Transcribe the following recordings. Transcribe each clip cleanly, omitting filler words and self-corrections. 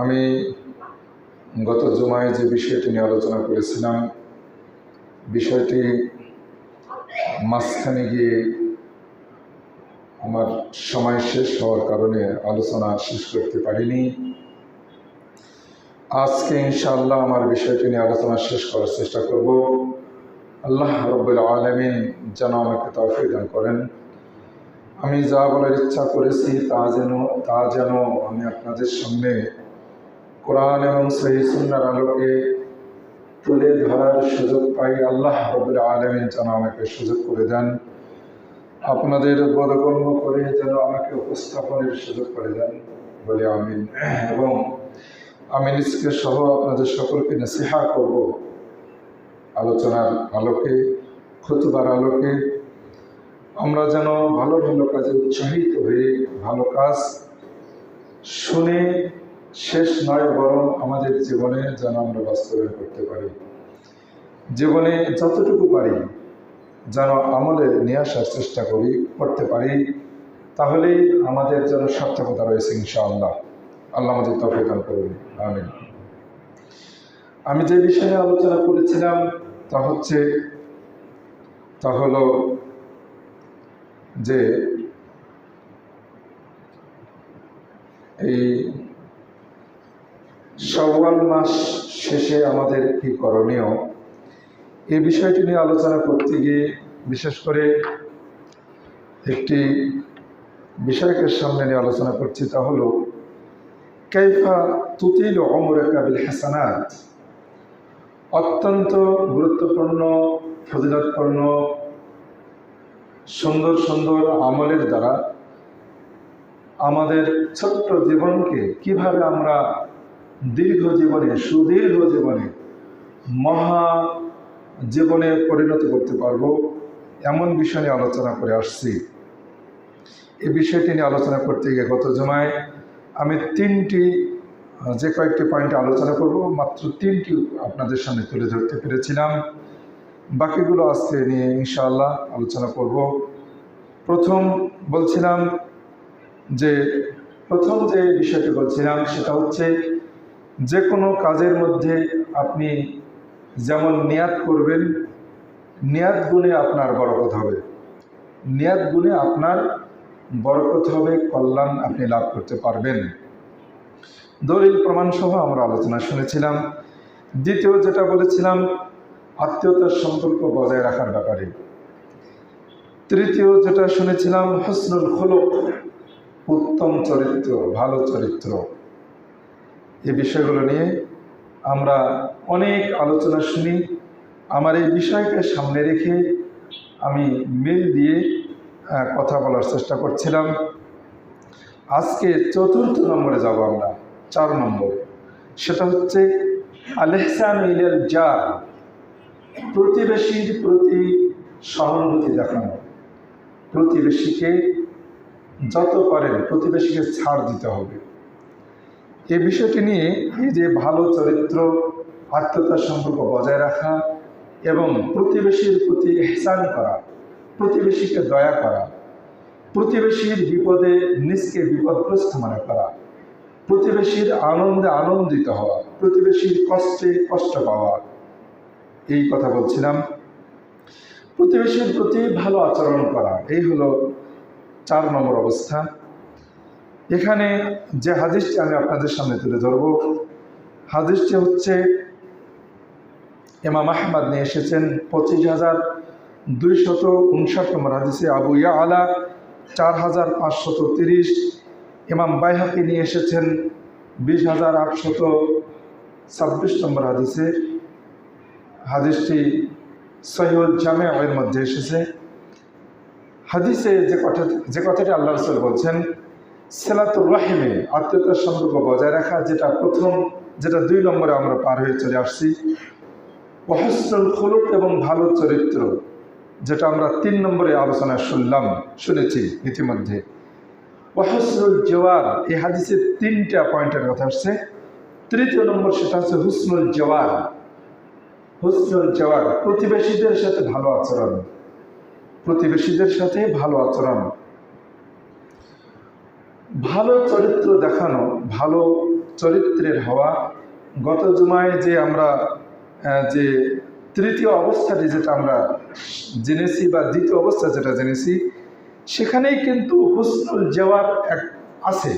আমি গত জুমায় যে বিষয়টি নিয়ে আলোচনা করেছিলাম, বিষয়টি মাঝখানে গিয়ে আমার সময় শেষ হওয়ার কারণে আলোচনা শেষ করতে পারিনি। আজকে ইনশাআল্লাহ আমার বিষয়টি নিয়ে আলোচনা শেষ করার চেষ্টা করব। আল্লাহ রাব্বুল আলামিন যেন আমাকে তৌফিক দান করেন। আমি যা বলার ইচ্ছা করেছি তা যেন আমি আপনাদের সামনে কোরআন এবং সহিহ সুন্নাহর আলোকে তুলে ধরার সুযোগ পাই। আল্লাহ রাব্বুল আলামিন যেন আমাকে সুযোগ করে দেন, আপনাদের বোধগম্য করে যেন আমাকে উপস্থাপনের সুযোগ করে দেন বলে আমিন। এবং আমি নিজকে সহ আপনাদের সকলকে নসিহা করব আলোচনার আলোকে, খুতবার আলোকে আমরা যেন ভালো ভালো কাজে উৎসাহিত হয়ে ভালো কাজ শুনে শেষ নয়, বরং আমাদের জীবনে যেন আমরা বাস্তবায়ন করতে পারি। জীবনে যতটুকু পারি যেন আমলে নিয়ে আসার চেষ্টা করতে পারি, তাহলেই আমাদের যেন সার্থকতা রয়েছে ইনশাআল্লাহ। আল্লাহ আমাদের তৌফিক দান করুন, আমিন। আমি যে বিষয়ে আলোচনা করেছিলাম তা হলো যে এই শাওয়াল মাস শেষে আমাদের কি করণীয়, এই বিষয়টি নিয়ে আলোচনা করতে গিয়ে বিশেষ করে একটি বিষয়কে সামনে নিয়ে আলোচনা করছি, তা হলো কাইফা তুতিলু উমরাকা বিল হাসানাত। অত্যন্ত গুরুত্বপূর্ণ, ফজিলতপূর্ণ, সুন্দর সুন্দর আমলের দ্বারা আমাদের ছোট্ট জীবনকে কিভাবে আমরা দীর্ঘ জীবনে, সুদীর্ঘ জীবনে, মহা জীবনে পরিণত করতে পারবো, এমন বিষয় নিয়ে আলোচনা করে আসছি। এই বিষয়টি নিয়ে আলোচনা করতে গিয়ে গত জুমায় আমি যে কয়েকটি পয়েন্টে আলোচনা করব, মাত্র 3টি আপনাদের সামনে তুলে ধরতে পেরেছিলাম। বাকিগুলো আজকে নিয়ে ইনশাআল্লাহ আলোচনা করব। প্রথম যে বিষয়টি বলছিলাম সেটা হচ্ছে, যে কোনো কাজের মধ্যে আপনি যেমন নিয়াত করবেন, নিয়াত গুণে আপনার বরকত হবে, নিয়াত গুণে আপনার বরকত হবে, কল্যাণ আপনি লাভ করতে পারবেন। দলিল প্রমাণ সহ আমরা আলোচনা শুনেছিলাম। দ্বিতীয় যেটা বলেছিলাম, আত্মীয়তার সম্পর্ক বজায় রাখার ব্যাপারে। তৃতীয় যেটা শুনেছিলাম, হুসনুল খুলুক, উত্তম চরিত্র, ভালো চরিত্র। এই বিষয়গুলো নিয়ে আমরা অনেক আলোচনা শুনি। আমার এই বিষয়কে সামনে রেখে আমি মিল দিয়ে কথা বলার চেষ্টা করছিলাম। আজকে 4 নম্বরে যাব আমরা, 4 নম্বর। সেটা হচ্ছে আল ইহসানু ইলাল জার, প্রতিবেশীর প্রতি সহানুভূতি দেখানো। প্রতিবেশীকে যত পারেন প্রতিবেশীকে ছাড় দিতে হবে। এই বিষয়টি নিয়ে এই যে ভালো চরিত্র, আত্মীয়তার সম্পর্ক বজায় রাখা এবং প্রতিবেশীর প্রতি ইহসান করা, প্রতিবেশীকে দয়া করা, প্রতিবেশীর বিপদে নিজকে বিপদগ্রস্ত মনে করা, প্রতিবেশীর আনন্দে আনন্দিত হওয়া, প্রতিবেশীর কষ্টে কষ্ট পাওয়া, এই কথা বলছিলাম। প্রতিবেশীর প্রতি ভালো আচরণ করা, এই হলো 4 নম্বর অবস্থা। এখানে যে হাদিসটি আমি আপনাদের সামনে তুলে ধরব, হাদিসটি হচ্ছে ইমাম আহমদ নিয়ে এসেছেন 25,259 নম্বর হাদিসে, আবু ইয়ালা 4,530, ইমাম বাইহাকি নিয়ে এসেছেন 20,826 নম্বর হাদিসে। হাদিসটি সহিহুল জামিউর মধ্যে এসেছে। হাদিসে যে কথাটি আল্লাহ রাসূল বলছেন, সিলাতুর রাহিমে, আত্মীয়তার সম্পর্ক বজায় রাখা, যেটা 2 নম্বরে আমরা পার হয়ে চলে আসছি। হুসনুল খুলুক, এবং ভালো চরিত্র, যেটা আমরা 3 নম্বরে আলোচনা শুনেছি ইতিমধ্যে। হুসনুল জওয়ার, এই হাদিসে 3টা পয়েন্টের কথা আসছে। 3য় নম্বর সেটা হচ্ছে হুসনুল জওয়ার। হুসনুল জওয়ার, প্রতিবেশীদের সাথে ভালো আচরণ, প্রতিবেশীদের সাথে ভালো আচরণ, ভালো চরিত্র দেখানো, ভালো চরিত্রের হওয়া। গত জুমায় যে আমরা যে তৃতীয় অবস্থাটি যেটা আমরা জেনেছি বা দ্বিতীয় অবস্থা যেটা জেনেছি, সেখানেই কিন্তু হুসনুল জেওয়ার এক আছে,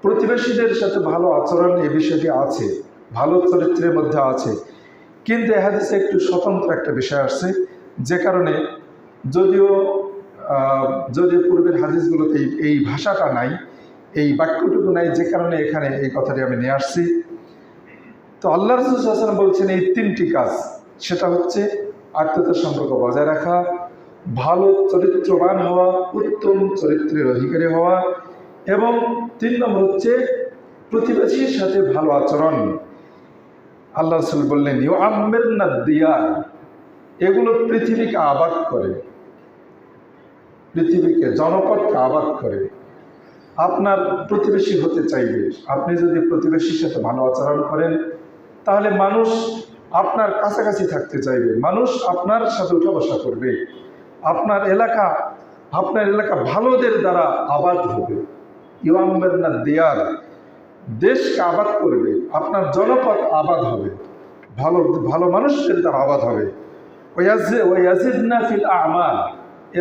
প্রতিবেশীদের সাথে ভালো আচরণ, এই বিষয়টি আছে, ভালো চরিত্রের মধ্যে আছে। কিন্তু এ হাদিসে একটু স্বতন্ত্র একটা বিষয় আসছে, যে কারণে যদিও পূর্বের হাদিসগুলোতে এই ভাষাটা নাই, এই বাক্যটুকু নাই, যে কারণে এখানে এই কথাটি আমি নিয়ে আসছি। তো আল্লাহ রাসূল সাল্লাল্লাহু আলাইহি ওয়াসাল্লাম বলছেন এই তিনটি কাজ, সেটা হচ্ছে আত্মীয়তার সম্পর্ক বজায় রাখা, ভালো চরিত্রবান হওয়া, উত্তম চরিত্রের অধিকারী হওয়া, এবং 3 নম্বর হচ্ছে প্রতিবেশীর সাথে ভালো আচরণ। আল্লাহ রাসূল বললেন ইউআম্মিরনা দিয়ার, এগুলো পৃথিবীকে আবাদ করে, পৃথিবীকে, জনপদকে আবাদ করে। আপনার প্রতিবেশী হতে চাইবে, আপনি যদি প্রতিবেশীর সাথে ভালো আচরণ করেন তাহলে মানুষ আপনার কাছাকাছি থাকতে চাইবে, মানুষ আপনার সাথে উঠা বসা করবে, আপনার এলাকা ভালোদের দ্বারা আবাদ হবে। ইউআম্মিরনা দিয়ার, দেশকে আবাদ করবে, আপনার জনপদ আবাদ হবে, ভালো ভালো মানুষদের দ্বারা আবাদ হবে। ওয়াজিদনা ফিল আমাল,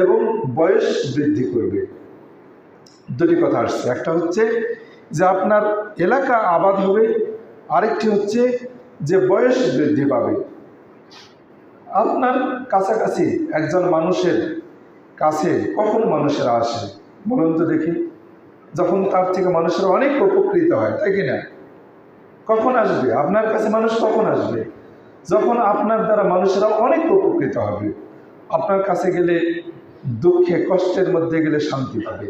এবং বয়স বৃদ্ধি করবে। দুটি কথা আসছে, একটা হচ্ছে যে আপনার এলাকা আবাদ হবে, আরেকটি হচ্ছে যে বয়স বৃদ্ধি পাবে। আপনার কাছাকাছি একজন মানুষের কাছে কখন মানুষেরা আসে বলুন তো দেখি? যখন তার থেকে মানুষেরা অনেক উপকৃত হয়, তাই কিনা? কখন আসবে আপনার কাছে মানুষ? কখন আসবে? যখন আপনার দ্বারা মানুষেরা অনেক উপকৃত হবে। আপনার কাছে গেলে, দুঃখে কষ্টের মধ্যে গেলে শান্তি পাবে,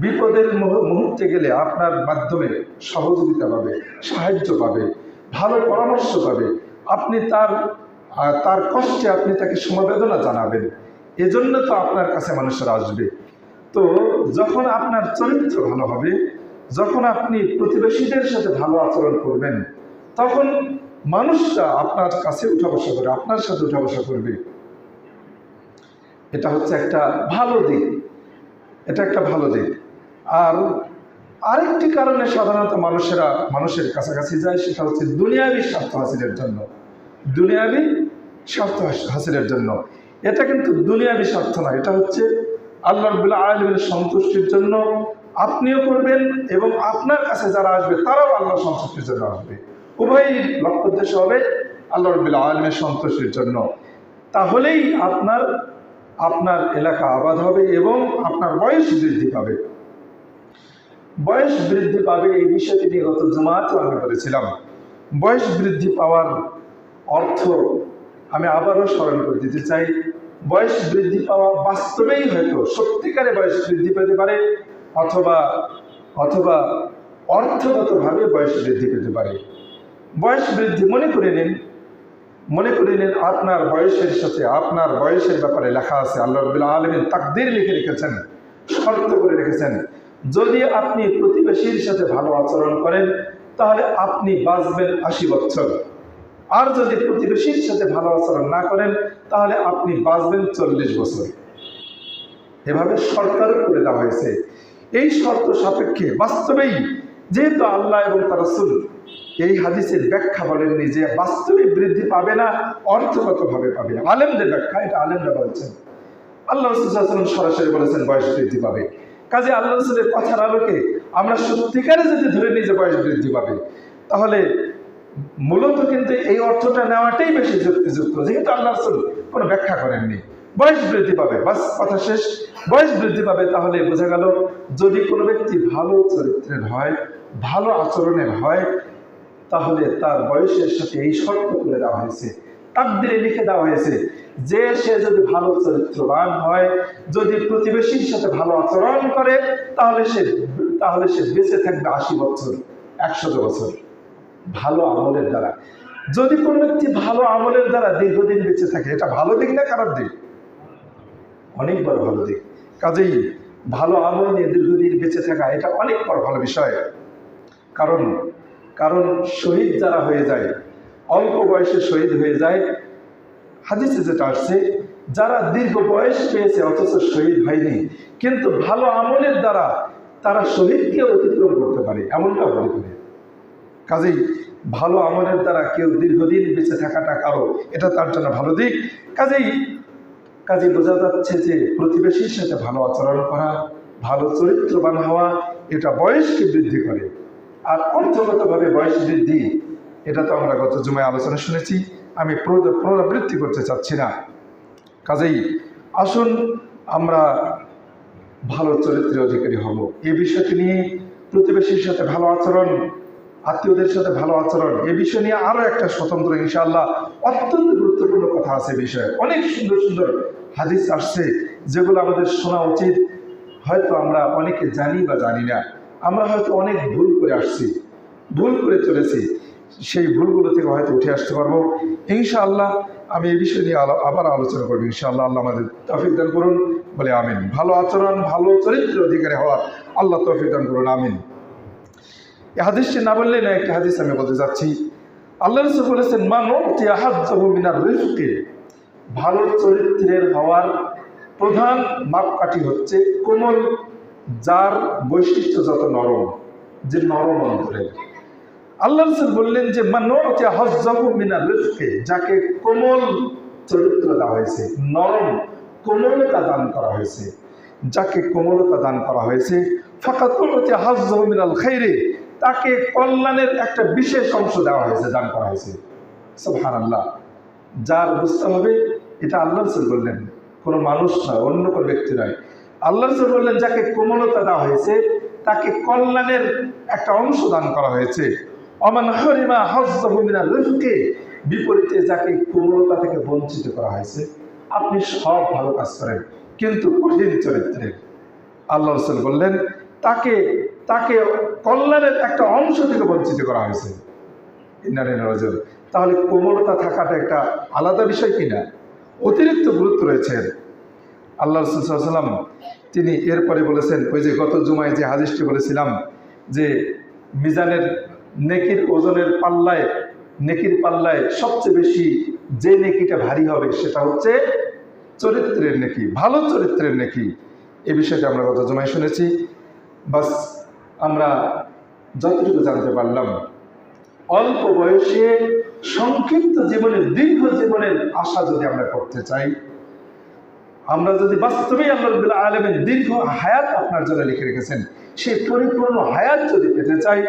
বিপদের মুহূর্তে গেলে আপনার মাধ্যমে সহযোগিতা পাবে, সাহায্য পাবে, ভালো পরামর্শ পাবে। আপনি তার কষ্টে আপনি তাকে সমবেদনা জানাবেন, এজন্য তো আপনার কাছে মানুষেরা আসবে। তো যখন আপনার চরিত্র ভালো হবে, যখন আপনি প্রতিবেশীদের সাথে ভালো আচরণ করবেন, তখন মানুষরা আপনার কাছে উঠা বসা করে, আপনার সাথে উঠা বসা করবে। এটা হচ্ছে একটা ভালো দিক, এটা একটা ভালো দিক। আর আরেকটি কারণে সাধারণত মানুষের কাছাকাছি যায়, সেটা হচ্ছে দুনিয়াবী স্বার্থ হাসিলের জন্য। দুনিয়াবী স্বার্থ হাসিলের জন্য। এটা কিন্তু দুনিয়াবী স্বার্থ না, এটা হচ্ছে আল্লাহ রাব্বুল আলামিনের সন্তুষ্টির জন্য আপনিও করবেন, এবং আপনার কাছে যারা আসবে তারাও আল্লাহর সন্তুষ্টির জন্য আসবে। উভয়ই লক্ষ্য উদ্দেশ্য হবে আল্লাহ রাব্বুল আলামিনের সন্তুষ্টির জন্য। তাহলেই আপনার এলাকা আবাদ হবে এবং আপনার বয়স বৃদ্ধি পাবে। বয়স বৃদ্ধি পাবে এই বিষয়টি নিয়ে গত জুমাতেও আমি বলেছিলাম। বয়স বৃদ্ধি পাওয়ার অর্থ আমি আবারও স্মরণ করে দিতে চাই। বয়স বৃদ্ধি পাওয়া বাস্তবেই হয়তো সত্যিকারে বয়স বৃদ্ধি পেতে পারে, অথবা অর্থগতভাবে বয়স বৃদ্ধি পেতে পারে। বয়স বৃদ্ধি মনে করে নিন আপনার বয়সের সাথে, আপনার বয়সের ব্যাপারে লেখা আছে, আল্লাহ রাব্বুল আলামিন তাকদীর লিখে রেখেছেন, শর্ত করে রেখেছেন। যদি আপনি প্রতিবেশীর সাথে ভালো আচরণ করেন তাহলে আপনি বাঁচবেন 80 বছর, আর যদি প্রতিবেশীর সাথে ভালো আচরণ না করেন তাহলে আপনি বাঁচবেন 40 বছর। এভাবে সরকার করে দেওয়া হয়েছে। এই শর্ত সাপেক্ষে বাস্তবেই, যেহেতু আল্লাহ এবং তার রাসূল এই হাদিসের ব্যাখ্যা বলেননি যে বাস্তবে বৃদ্ধি পাবে না, অর্থগতভাবে পাবে। আলেমদের ব্যাখ্যা, এটা আলেমরা বলছেন। আল্লাহ রাসূল সাল্লাল্লাহু আলাইহি ওয়াসাল্লাম সরাসরি বলেছেন বয়স বৃদ্ধি পাবে। কাজে আল্লাহ রাসূলের কথার আলোকে আমরা সত্যিকারে যদি ধরে নিই যে বয়স বৃদ্ধি পাবে, তাহলে মূলত কিন্তু এই অর্থটা নেওয়াটাই বেশি যুক্তিযুক্ত, যেহেতু আল্লাহ রাসূল কোনো ব্যাখ্যা করেননি। বয়স বৃদ্ধি পাবে, বাস কথা শেষ। বয়স বৃদ্ধি পাবে, তাহলে বোঝা গেল যদি কোনো ব্যক্তি ভালো চরিত্রের হয়, ভালো আচরণের হয়, তাহলে তার বয়সের সাথে এই শর্ত করে দেওয়া হয়েছে, তাকদীরে লিখে দেওয়া হয়েছে যে সে যদি ভালো চরিত্রবান হয়, যদি প্রতিবেশীর সাথে ভালো আচরণ করে, তাহলে সে বেঁচে থাকবে 80 বছর, 100 বছর ভালো আমলের দ্বারা। যদি কোনো ব্যক্তি ভালো আমলের দ্বারা দীর্ঘদিন বেঁচে থাকে, এটা ভালো দিক না খারাপ দিক? অনেক বড় ভালো দিক। কাজেই ভালো আমল নিয়ে দীর্ঘদিন বেঁচে থাকা এটা অনেক বড় ভালো বিষয়। কারণ শহীদ যারা হয়ে যায়, অল্প বয়সে শহীদ হয়ে যায়, হাদিসে যেটা আসছে, যারা দীর্ঘ বয়স পেয়েছে অথচ শহীদ হয়নি, কিন্তু ভালো আমলের দ্বারা তারা শহীদকে অতিক্রম করতে পারে, এমনটা বলে করে। কাজেই ভালো আমলের দ্বারা কেউ দীর্ঘদিন বেঁচে থাকাটা কারো এটা তার জন্য ভালো দিক। কাজেই বোঝা যাচ্ছে যে প্রতিবেশীর সাথে ভালো আচরণ করা, ভালো চরিত্রবান হওয়া, এটা বয়সকে বৃদ্ধি করে। আর অর্থগতভাবে বয়স বৃদ্ধি, এটা তো আমরা গত জুমায় আলোচনা শুনেছি, আমি পুনরাবৃত্তি করতে চাচ্ছি না। কাজেই আসুন আমরা ভালো চরিত্রের অধিকারী হব। এই বিষয়টি নিয়ে প্রতিবেশীর সাথে ভালো আচরণ, আত্মীয়দের সাথে ভালো আচরণ, এই বিষয় নিয়ে আরো একটা স্বতন্ত্র ইনশাআল্লাহ অত্যন্ত গুরুত্বপূর্ণ কথা আছে। বিষয়ে অনেক সুন্দর সুন্দর হাদিস আসছে যেগুলো আমাদের শোনা উচিত। হয়তো আমরা অনেকে জানি বা জানি না, আমরা হয়তো অনেক ভুল করে আসছি, ভুল করে চলেছি, সেই ভুলগুলো থেকে হয়তো উঠে আসতে পারবো ইনশাআল্লাহ। আমি এই বিষয় নিয়ে আবার আলোচনা করবো ইনশাআল্লাহ। আল্লাহ আমাদের তৌফিক দান করুন, বলে আমিন। ভালো আচরণ, ভালো চরিত্রের অধিকারী হওয়ার আল্লাহ তৌফিক দান করুন, আমিন। এই হাদিসটি না বললে না, একটা হাদিস আমি বলতে যাচ্ছি। আল্লাহ রাসূল বলেছেন, মান উতিয়া হাজ্জাহু মিনার রিফকি, ভালো চরিত্রের হওয়ার প্রধান মাপকাঠি হচ্ছে কোমল, যার বৈশিষ্ট্য যত নরম, যে নরম অন্তরের। আল্লাহ রাসূল বললেন যে মান উতিয়া হাজ্জাহু মিনার রিফকি, যাকে কোমল চরিত্র দেওয়া হয়েছে, নরম কোমলতা দান করা হয়েছে, যাকে কোমলতা দান করা হয়েছে, ফাকাত উতিয়া হাজ্জাহু মিনাল খাইরি, তাকে কল্যাণের একটা বিশেষ অংশ দেওয়া হয়েছে, দান করা হয়েছে। সুবহানাল্লাহ। যার বুঝতে হবে এটা আল্লাহ রাসূল বললেন, কোনো মানুষ নয়, অন্য কোনো ব্যক্তি নয়। আল্লাহ রাসূল বললেন যাকে কোমলতা দেওয়া হয়েছে তাকে কল্যাণের একটা অংশ দান করা হয়েছে। ওমান হরিমা হাজ্জাহু মিনার রিফকি, বিপরীতে যাকে কোমলতা থেকে বঞ্চিত করা হয়েছে, আপনি সব ভালো কাজ করেন কিন্তু কঠিন চরিত্রের, আল্লাহ রাসূল বললেন তাকে কল্যাণের একটা অংশ থেকে বঞ্চিত করা হয়েছে। তাহলে কোমলতা থাকাটা একটা আলাদা বিষয় কিনা, অতিরিক্ত গুরুত্ব রয়েছে। আল্লাহ রাসূল সাল্লাল্লাহু আলাইহি ওয়াসাল্লাম তিনি এরপরে বলেছেন, ওই যে গত জুমায় যে হাদিসটি বলেছিলাম যে মিজানের নেকির ওজনের পাল্লায়, নেকির পাল্লায় সবচেয়ে বেশি যে নেকিটা ভারী হবে সেটা হচ্ছে চরিত্রের নেকি, ভালো চরিত্রের নেকি। এই বিষয়টা আমরা গত জুমায় শুনেছি। বাস আমরা যতটুকু জানতে পারলাম, অল্প বয়সে সংক্ষিপ্ত জীবনের, দীর্ঘ জীবনের আশা যদি আমরা করতে চাই, আমরা যদি বাস্তবেই আল্লাহ রাব্বুল আলামিন দীর্ঘ হায়াত আপনার জন্য লিখে রেখেছেন, সেই পরিপূর্ণ হায়াত যদি পেতে চাই,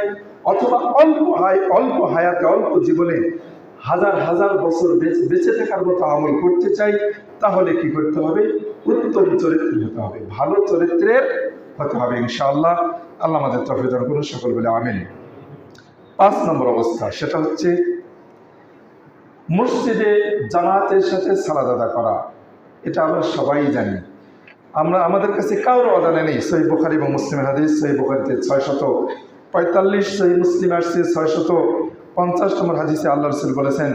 অথবা অল্প হায়াতে, অল্প জীবনে হাজার হাজার বছর বেঁচে থাকার মতো আমল করতে চাই, তাহলে কি করতে হবে? উত্তম চরিত্র হতে হবে, ভালো চরিত্রের হতে হবে ইনশাআল্লাহ। আল্লাহ আমাদের তৌফিক দান করুন, সকল বলে আমিন। 5 নম্বর অবস্থা, সেটা হচ্ছে মসজিদে জামাতের সাথে সালাত আদায় করা। এটা আমরা সবাই জানি, আমাদের কাছে কারো অজানা নেই। সহিহ বুখারী এবং মুসলিমের হাদিস, সহিহ বুখারীতে 645, সহিহ মুসলিমে আসছে 650 নম্বর হাদিসে আল্লাহ রাসূল বলেছেন,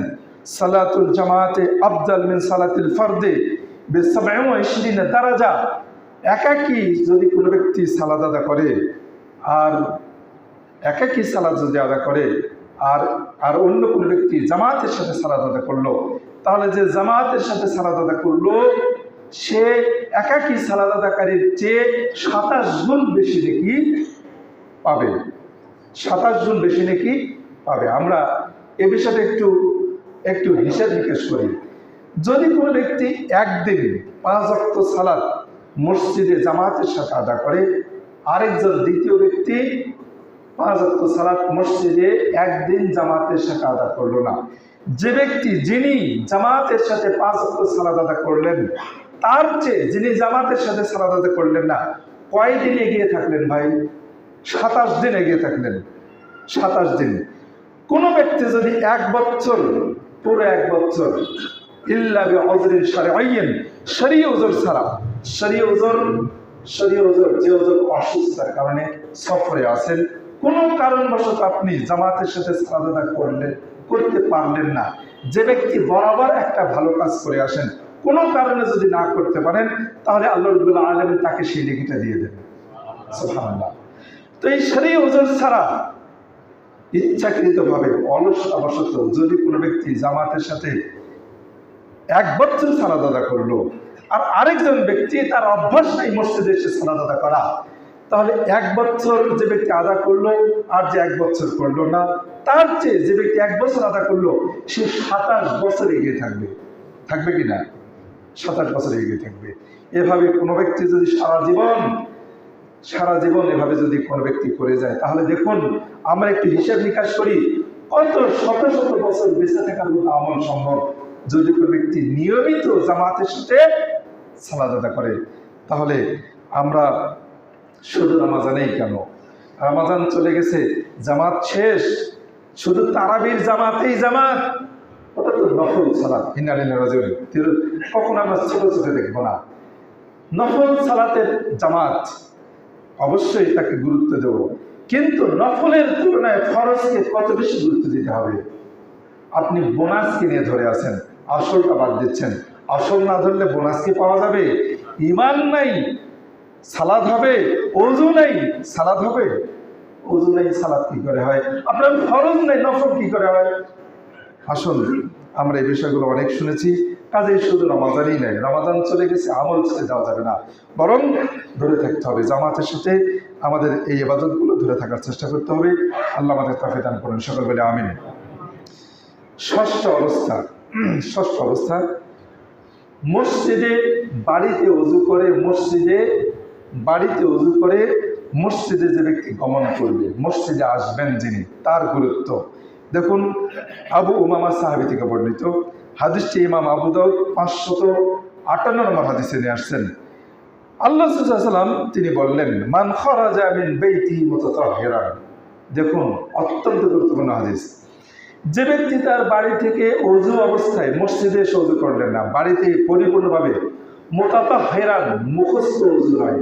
সালাতুল জামাতে আফদাল মিন সালাতিল ফারদে ব27 দারাজা। একাকী যদি কোনো ব্যক্তি সালাত আদা করে, আর একাকী সালাত যদি আদা করে, আর অন্য কোনো ব্যক্তি জামাতের সাথে সালাত আদা করলো, তাহলে যে জামাতের সাথে সালাত আদা করলো সে একাকী সালাত আদাকারীর চেয়ে 27 গুণ বেশি নেকি পাবে, 27 গুণ বেশি নেকি পাবে। আমরা এ বিষয়টা একটু হিসাব নিকেশ করি। যদি কোনো ব্যক্তি একদিন 5 ওয়াক্ত সালাত মসজিদে জামাতের সাথে আদা করে, আরেকজন দ্বিতীয় ব্যক্তি 5 ওয়াক্ত সালাত মসজিদে একদিন জামাতের সাথে আদা করলো না, যিনি জামাতের সাথে 5 ওয়াক্ত সালাত আদা করলেন, তার চেয়ে যিনি জামাতের সাথে সালাত আদা করলেন না, কয়দিন এগিয়ে থাকলেন ভাই? 27 দিন এগিয়ে থাকলেন, 27 দিন। কোনো ব্যক্তি যদি 1 বছর, পুরো 1 বছর, ইল্লা বিউযরিন শারঈয়্যিন, শরীয়ী উযর ছাড়া, শরীয়ী উযর যে উযর অসুস্থতার কারণে সফরে আছেন, কোনো কারণবশত আপনি জামাতের সাথে সালাত আদা করতে পারলেন না, যে ব্যক্তি বরাবর একটা ভালো কাজ করে আসেন, কোনো কারণে যদি না করতে পারেন, তাহলে আল্লাহ রাব্বুল আলামিন তাকে সেই নেকিটা দিয়ে দেবেন। সুবহানাল্লাহ। তো এই শরীয়ী উযর ছাড়া ইচ্ছাকৃতভাবে অলসতাবশত যদি কোনো ব্যক্তি জামাতের সাথে 1 বছর সালাত আদা করলো, আর আরেকজন ব্যক্তি তার অভ্যাস নাই মসজিদে এসে সালাত আদা করা, তাহলে 1 বছর যে ব্যক্তি আদা করলো আর যে 1 বছর করলো না, তার চেয়ে যে ব্যক্তি 1 বছর আদা করলো সে 27 বছর এগিয়ে থাকবে। থাকবে কি না? 27 বছর এগিয়ে থাকবে। এভাবে কোনো ব্যক্তি যদি সারা জীবন এভাবে যদি কোনো ব্যক্তি করে যায়, তাহলে দেখুন আমরা একটু হিসাব নিকাশ করি, কত শত শত বছর বেঁচে থাকার মতো আমল সম্ভব যদি কোনো ব্যক্তি নিয়মিত জামাতের সাথে সালাত আদা করে। তাহলে আমরা শুধু রমাজানেই কেন, রমাজান চলে গেছে, জামাত শেষ, শুধু তারাবির জামাতেই জামাত, ওটা তো নফল সালাত। কখন আমরা ছোট ছোট দেখবো না। নফল সালাতের জামাত অবশ্যই তাকে গুরুত্ব দেব, কিন্তু নফলের তুলনায় ফরজকে কত বেশি গুরুত্ব দিতে হবে। আপনি বোনাস কিনে ধরে আছেন, আসলটা বাদ দিচ্ছেন। আসল না ধরলে বোনাস কি পাওয়া যাবে? ইমান নাই সালাদ হবে, ওযু নাই সালাদ হবে। ওযু নাই সালাদ কি করে হয়? আপনার ফরজ নাই, নফল কি করে হয়? আসল আমরা এই বিষয়গুলো অনেক শুনেছি, কাজেই শুধু রমাজানই নেই, রমাজান চলে গেছে, আমল ছেড়ে দেওয়া যাবে না, বরং ধরে থাকতে হবে জামাতের সাথে। আমাদের এই ইবাদতগুলো ধরে থাকার চেষ্টা করতে হবে। আল্লাহ আমাদের তৌফিক দান করুন, সকল বলে আমিন। ষষ্ঠ অবস্থা মসজিদে বাড়িতে ওযু করে মসজিদে যে ব্যক্তি গমন করবে, মসজিদে আসবেন যিনি, তার গুরুত্ব দেখুন। আবু উমামা সাহাবী থেকে বর্ণিত হাদিসটি ইমাম আবু দাউদ 558 নম্বর হাদিসে নিয়ে আসছেন। আল্লাহ রাসূল সাল্লাল্লাহু আলাইহি ওয়াসাল্লাম তিনি বললেন, মান খারাজা মিন বাইতিহি মুতাতাহহিরান। দেখুন অত্যন্ত গুরুত্বপূর্ণ হাদিস। যে ব্যক্তি তার বাড়ি থেকে ওযু অবস্থায় মসজিদে এসে ওযু করলেন না, বাড়িতে পরিপূর্ণভাবে মুতাতাহহিরান, মুখস্থ ওযু নয়,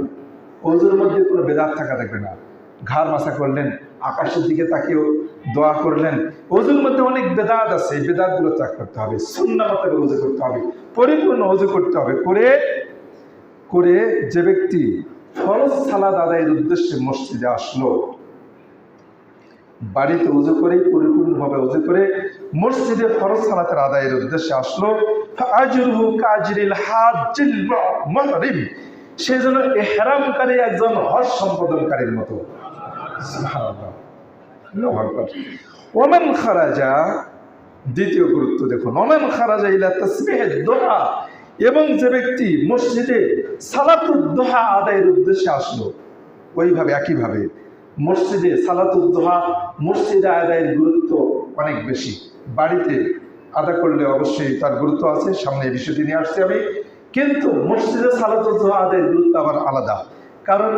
ওযুর মধ্যে কোনো বেদাত থাকা দেখবে না। ঘাড় মাসা করলেন, আকাশের দিকে তাকিয়েও দোয়া করলেন, ওযুর মধ্যে অনেক বেদাত আছে, এই বেদাতগুলো ত্যাগ করতে হবে, সুন্নাহ মতে ওযু করতে হবে, পরিপূর্ণ ওযু করতে হবে। করে যে ব্যক্তি ফরজ সালাত আদায়ের উদ্দেশ্যে মসজিদে আসলো, বাড়িতে ওযু করে পরিপূর্ণভাবে ওযু করে মসজিদে ফরজ সালাতের আদায়ের উদ্দেশ্যে আসলো, ফাআজরুহু কাজরিল হাজ্জিল মুহরিম, সে যেন ইহরামকারী একজন হজ সম্পাদনকারীর মতো। সুবহানাল্লাহ, আল্লাহু আকবার। ওমান খারাজা, দ্বিতীয় গুরুত্ব দেখুন, ওমান খারাজা ইলা তাসবিহিদ দুহা, এবং যে ব্যক্তি মসজিদে সালাতুদ দুহা আদায়ের উদ্দেশ্যে আসলো, ওইভাবে একইভাবে মসজিদে সালাতুদ দুহা মসজিদে আদায়ের গুরুত্ব অনেক বেশি। বাড়িতে আদা করলে অবশ্যই তার গুরুত্ব আছে, সামনে এই বিষয়টি নিয়ে আসছি আমি, কিন্তু মসজিদে সালাতুদ দুহা আদায়ের গুরুত্ব আবার আলাদা। কারণ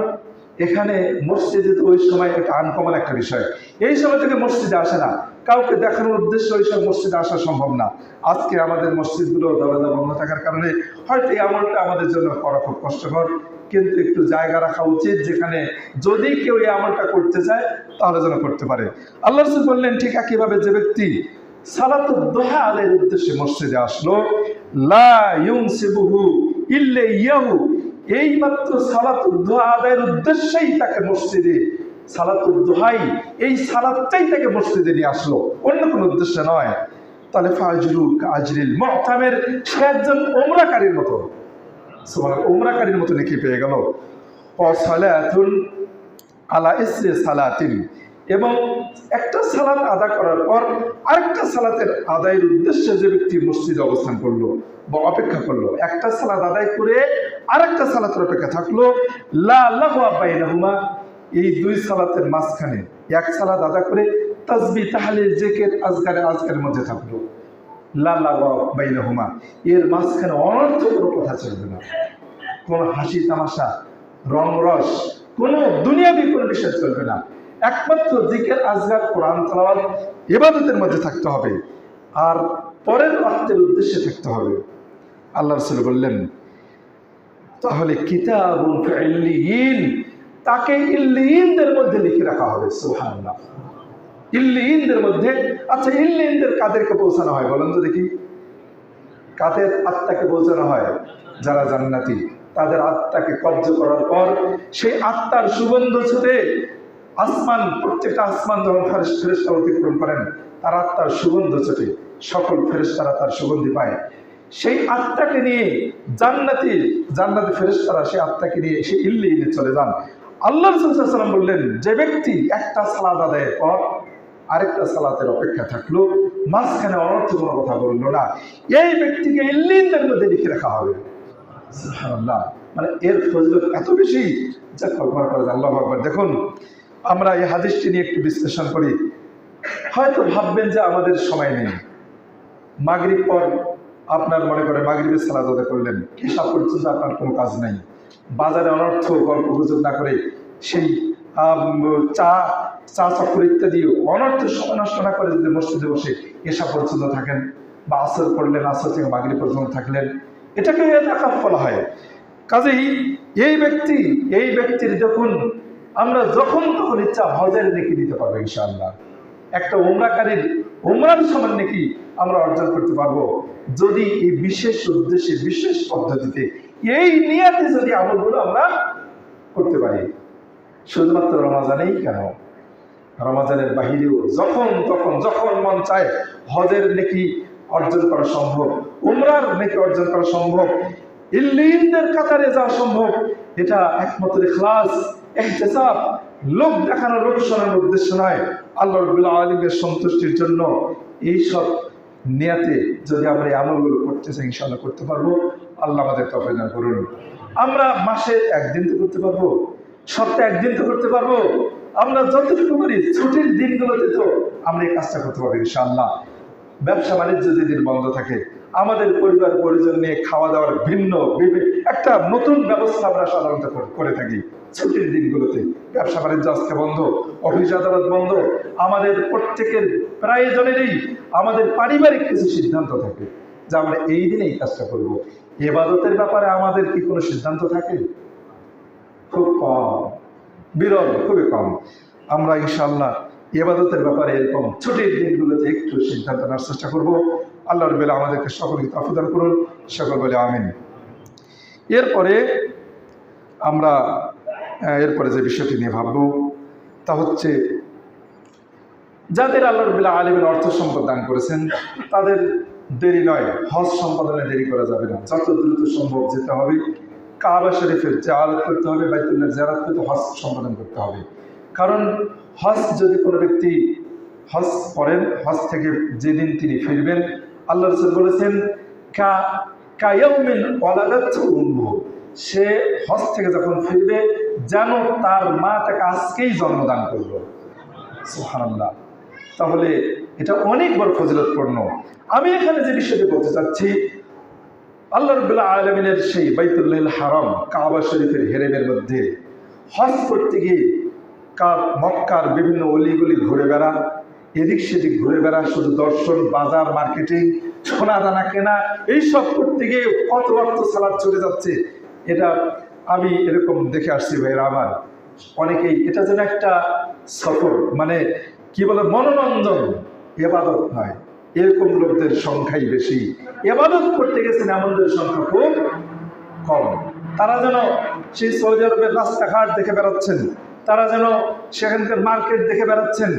এখানে মসজিদে তো ওই সময় একটা আনকমন একটা বিষয়, এই সময় থেকে মসজিদে আসে না, কাউকে দেখানোর উদ্দেশ্যে ওই সময় মসজিদে আসা সম্ভব না। আজকে আমাদের মসজিদগুলো দরজা বন্ধ থাকার কারণে হয়তো এই আমলটা আমাদের জন্য করা খুব কষ্টকর, কিন্তু একটু জায়গা রাখা উচিত যেখানে যদি কেউ এই আমলটা করতে চায় তাহলে যেন করতে পারে। আল্লাহ রাসূল বললেন, ঠিক একইভাবে যে ব্যক্তি সালাতুদ দুহা আদায়ের উদ্দেশ্যে মসজিদে আসলো, লা ইউনসিবুহু ইল্লা ইয়াহু, এই মাত্র সালাতুদ দুহা আদায়ের উদ্দেশ্যেই তাকে মসজিদে সালাতুদ দুহাই, এই সালাতটাই তাকে মসজিদে নিয়ে আসলো, অন্য কোনো উদ্দেশ্য নয়, তাহলে ফাজরু কাজরিল মুহতামির, সে একজন উমরাকারীর মতো, সুবহানাল্লাহ, উমরাকারীর মতো নেকি পেয়ে গেল। ও সালাতুন আলা ইসরি সালাতিন, এবং একটা সালাত আদা করার পর আরেকটা সালাতের আদায়ের উদ্দেশ্যে যে ব্যক্তি মসজিদে অবস্থান করলো বা অপেক্ষা করলো, একটা সালাত আদায় করে আরেকটা সালাতের অপেক্ষা থাকলো, লা লাহওয়া বাইনাহুমা, এই দুই সালাতের মাঝখানে এক সালাত আদা করে তাসবিহ তাহলিল জিকির আজকারের মধ্যে থাকলো, লা লাহওয়া বাইনাহুমা, এর মাঝখানে অনর্থ কোনো কথা চলবে না, কোনো হাসি তামাশা রংরস কোনো দুনিয়াবি কোনো বিষয় চলবে না, একমাত্র জিকির আজকার কোরআন তেলাওয়াত ইবাদতের মধ্যে থাকতে হবে, আর পরের অর্থের উদ্দেশ্যে থাকতে হবে। আল্লাহ রাসূল বললেন, তাহলে কিতাবুন ফি ইল্লিয়িন, তাকে ইল্লিয়িনদের মধ্যে লিখে রাখা হবে। সুবহানাল্লাহ, ইল্লিয়িনদের মধ্যে। আচ্ছা, ইল্লিয়িনদের কাদেরকে পৌঁছানো হয় বলেন তো দেখি? কাদের আত্মাকে পৌঁছানো হয়? যারা জান্নাতি, তাদের আত্মাকে কব্জ করার পর সেই আত্মার সুগন্ধ ছুটে আসমান, প্রত্যেকটা আসমান যখন ফেরেশতা অতিক্রম করেন, তার আত্মার সুগন্ধ ছুটে, সকল ফেরেশতারা তার সুগন্ধি পায়। সেই আত্মাকে নিয়ে জান্নাতি ফেরেশতারা সেই আত্মাকে নিয়ে সেই ইল্লিয়িনে চলে যান। আল্লাহ রাসূল সাল্লাল্লাহু আলাইহি ওয়াসাল্লাম বললেন, যে ব্যক্তি একটা সালাত আদায়ের পর আরেকটা সালাতের অপেক্ষা থাকলো, মাঝখানে অনর্থ কোনো কথা বললো না, এই ব্যক্তিকে ইল্লিনদের মধ্যে লিখে রাখা হবে। সুবহানাল্লাহ, মানে এর ফজিলত এত বেশি যা কল্পনা করা যায়। আল্লাহু আকবার। দেখুন, আমরা এই হাদিসটি নিয়ে একটু বিশ্লেষণ করি। হয়তো ভাববেন যে আমাদের সময় নেই, মাগরিব পর আপনার মনে করে মাগরিবের সালাত আদায় করলেন, এসা পর্যন্ত আপনার কোনো কাজ নাই, বাজারে অনর্থ গল্প গুজব না করে সেই চা চক্র ইত্যাদি অনর্থ সময় নষ্ট না করে যদি মসজিদে বসে এসা পর্যন্ত থাকেন, বা আসর করলেন, আসর থেকে মাগরিব পর্যন্ত থাকলেন, এটাকে এতাকাফ বলা হয়। কাজেই এই ব্যক্তির আমরা যখন তখন ইচ্ছা হজের নেকি দিতে পারবো ইনশাআল্লাহ। একটা উমরাকারীর উমরার সমান নেকি আমরা অর্জন করতে পারবো যদি এই বিশেষ উদ্দেশ্যে, বিশেষ পদ্ধতিতে, এই নিয়াতে যদি আমলগুলো আমরা করতে পারি। শুধুমাত্র রমজানেই কেন, রমজানের বাহিরেও যখন মন চায় হজের নেকি অর্জন করা সম্ভব, উমরার নেকি অর্জন করা সম্ভব, ইল্লিনদের কাতারে যাওয়া সম্ভব। এটা একমাত্র ইখলাস, ইহতিসাব, লোক দেখানো, লোক শোনানোর উদ্দেশ্য নয়, আল্লাহ রাব্বুল আলামিনের সন্তুষ্টির জন্য। এইসব নিয়াতে যদি আমরা এই আমলগুলো করতে চাই, ইনশাআল্লাহ করতে পারবো। আল্লাহ আমাদের তৌফিক দান করুন। আমরা মাসে একদিন তো করতে পারবো, সপ্তাহে একদিন তো করতে পারবো, আমরা যতটুকু করি ছুটির দিনগুলোতে তো আমরা এই কাজটা করতে পারবো ইনশাআল্লাহ। ব্যবসা বাণিজ্য যেদিন বন্ধ থাকে, আমাদের পরিবার পরিজন নিয়ে খাওয়া দাওয়ার ভিন্ন একটা নতুন ব্যবস্থা আমরা সাধারণত করে থাকি ছুটির দিনগুলোতে। ব্যবসা বাণিজ্য আজকে বন্ধ, অফিস আদালত বন্ধ, আমাদের প্রত্যেকের প্রায়জনেরই আমাদের পারিবারিক কিছু সিদ্ধান্ত থাকে যে আমরা এই দিনে এই কাজটা করবো। ইবাদতের ব্যাপারে আমাদের কি কোনো সিদ্ধান্ত থাকে? খুব কম, বিরল, খুবই কম। আমরা ইনশাআল্লাহ ইবাদতের ব্যাপারে এরকম ছুটির দিনগুলোতে একটু সিদ্ধান্ত নেওয়ার চেষ্টা করবো। আল্লাহ রাব্বুল আমাদেরকে সকলকে তৌফিক দান করুন, সকল বলে আমিন। এরপরে যে বিষয়টি নিয়ে ভাববো তা হচ্ছে, যাদের আল্লাহ রাব্বুল আলামিন অর্থ সম্পদ দান করেছেন তাদের দেরি নয়, হজ সম্পাদনে দেরি করা যাবে না, যত দ্রুত সম্ভব যেতে হবে, কাবা শরীফের জিয়ারত করতে হবে, বাইতুল্লাহ জিয়ারত করতে, হজ সম্পাদন করতে হবে। কারণ হজ যদি কোনো ব্যক্তি হজ করেন, হজ থেকে যেদিন তিনি ফিরবেন, আল্লাহ রাসূল বলেছেন কায়াউমিন ওয়ালাদাতহু উম্মুহু, সে হজ থেকে যখন ফিরবে যেন তার মা তাকে আজকেই জন্মদান করলো। সুবহানাল্লাহ। তাহলে এটা অনেক বড় ফজিলতপূর্ণ। আমি এখানে যে বিষয়টি বলতে চাচ্ছি, আল্লাহ রাব্বুল আলামিনের সেই বাইতুল্লাহিল হারাম, কাবা শরীফের হেরেমের মধ্যে হজ করতে গিয়ে মক্কার বিভিন্ন অলিগলি ঘুরে বেড়া, এদিক সেদিক ঘুরে বেড়া, শুধু দর্শন, বাজার, মার্কেটিং, সোনা দানা কেনা, এইসব করতে গিয়ে কত অর্থ সালাত চলে যাচ্ছে। এটা আমি এরকম দেখে আসছি ভাইরা আমার। অনেকেই এটা যেন একটা সফর, মানে কি বলে, মনোরঞ্জন, ইবাদত নয়, এরকম লোকদের সংখ্যাই বেশি। ইবাদত করতে গেছেন এমনদের সংখ্যা খুব কম। তারা যেন সেই সৌদি আরবের রাস্তাঘাট দেখে বেড়াচ্ছেন, তারা যেন সেখানকার মার্কেট দেখে বেড়াচ্ছেন,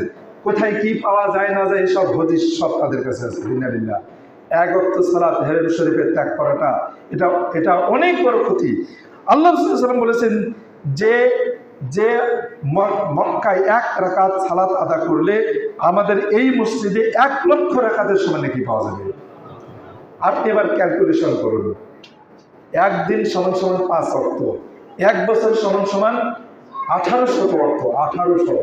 কোথায় কি পাওয়া যায় না যায় সব হদিস সব তাদের কাছে আছে। বিনালিল্লাহ, এক ওয়াক্ত সালাত হেরেম শরীফে ত্যাগ করাটা এটা অনেক বড় ক্ষতি। আল্লাহ রাসূল সাল্লাল্লাহু আলাইহি ওয়াসাল্লাম বলেছেন যে মক্কায় 1 রাকাত সালাত আদা করলে আমাদের এই মসজিদে 1 লক্ষ রাকাতের সমান নেকি পাওয়া যাবে। আপনি এবার ক্যালকুলেশন করুন, একদিন সমান 5 ওয়াক্ত, 1 বছর সমান 1800 ওয়াক্ত, 1800